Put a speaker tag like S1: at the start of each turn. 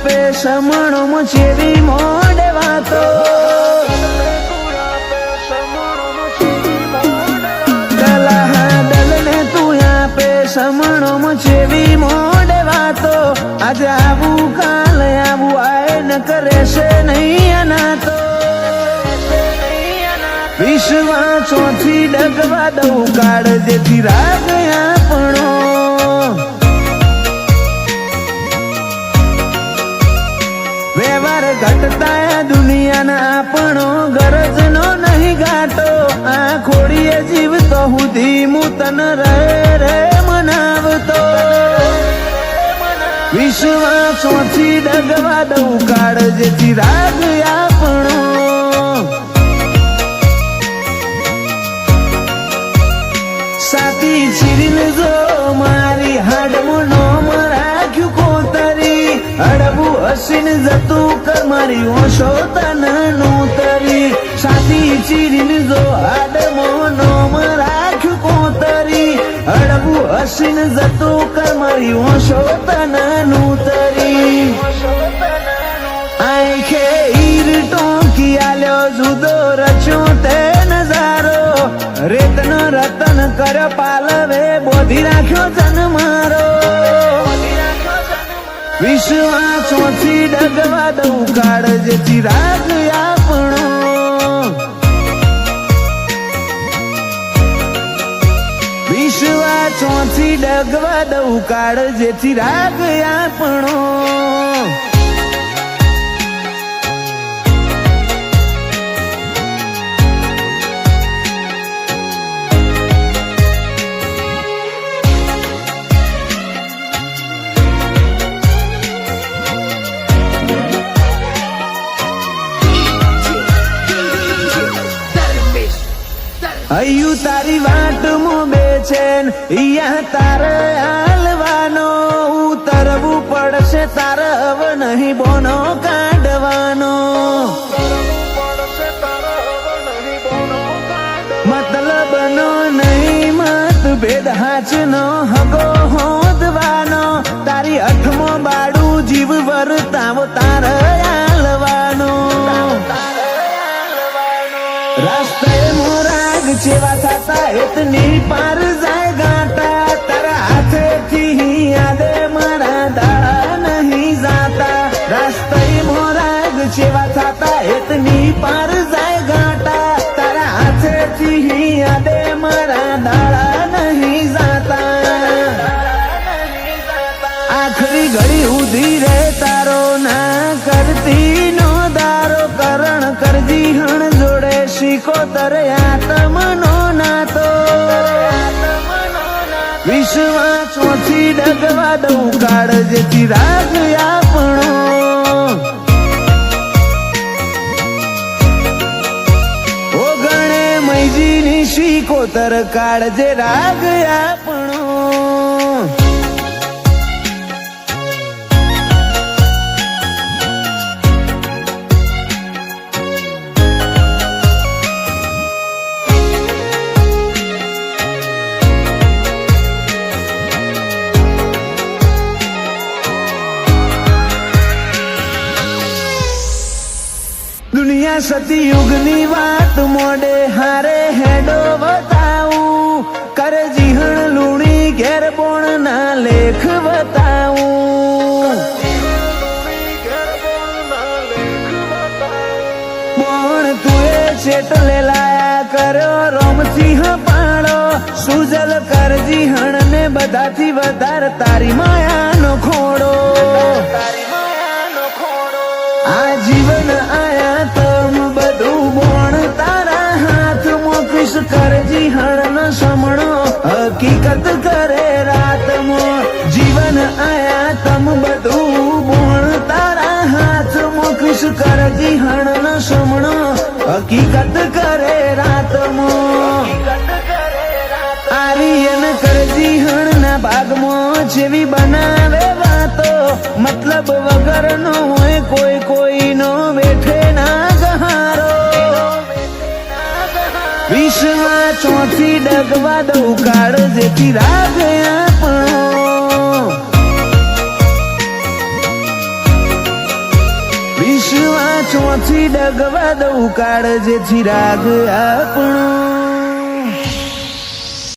S1: આપે સમણો ચેવી મોડે વાતો દલ ને તું આપે સમણો ચેવી મોડે વાતો આજે આવું કાલે આવું આય ન કરે છે નહીં અનાતો વિશ્વાસોથી ડગવા દઉં કાળ જેથી રાગ આપણો વ્યવહાર ઘટતા દુનિયાના આપણો ગરજનો નહીં ગાટો આ ખોડીએ જીવતો હુધી હું તન રે મનાવતો વિશ્વાસોથી ડગવા દઉં કાળ જેથી રાગ આપણો સાથી ચીરીને જો મારી હાડમું નોમ રાખ્યું કોતરી અડવું હસીને જતું કર મારી ઓશો તનનું તરી સાથી ચીરીને જો હાડમું નોમ રાખ્યું કોતરી અડવું હસીને જતું કર મારી ઓશો તનનું તરી આંખે ઈર ટોકી આલ્યો જુદો રચ્યો તે નજારો રેતનો રતન કર પાલવે બોધી રાખ્યો જન મારો વિશ્વાસોથી ડગવા દઉં કાળ જેથી રાગ આપણો વિશ્વાસોથી ડગવા દઉં કાળ જેથી રાગ આપણો હૈયું તારી વાટ મોબે છે યા તારે હાલવાનો ઉતરવું પડશે તારે હવે નહીં બોનો કાઢવાનો મતલબનો નહીં મતભેદ હાચનો હગો હોદવાનો તારી અઠમો બાડું જીવ વર્તાવો તારે હાલવાનો રાસ્તે મોરાગ જેવા થતા એતની પાર જાય ગાટા તારા હાથેથી યાદે મારા દાડા નહીં જાતા રાસ્તે મોરાગ જેવા થતા એતની પાર જાય ગાટા તારા હાથેથી યાદે મારા દાડા નહીં જાતા આખરી ઘડી ઉધી રે તારો ના કરતી નો દારો કરણ કરજી હણ જોડે શીખોતર આત્મનો નાતો વિશ્વાસોથી ડગવા દઉં કાળ જેથી રાગ આપણો ઓ ગણે મૈજીની શીખોતર કાળ જે રાગ આપણો દુનિયા સતયુગની વાત મોડે હારે હેડો બતાવું કરે જીહણ લૂણી ઘેર બોણ ના લેખ બતાવું બોણ તુએ ચેટલે લાયા કર્યો રોમસિંહ પાડો સુજલ કર જીહણ ને બધાથી વધારે તારી માયાનો ખોડો આ જીવન આયા તમ બધું બોણ તારા હાથ મોકીશ કરજી હણ ન સમણો હકીકત કરે રાતમો જીવન આયા તમ બધું બોણ તારા હાથ મોકીશ કરજી હણ ન સમણો હકીકત કરે રાતમો આર્યન કરજી હણ ના ભાગમાં જેવી બનાવે વાતો મતલબ વગરનો હોય કોઈ કોઈનો બેઠે ના ગહારો વિશ્વાસોથી ડગવા દઉં કાળ જેથી રાગ આપણો ચોથી ડગવા દઉં કાળ જેથી રાગ આપણો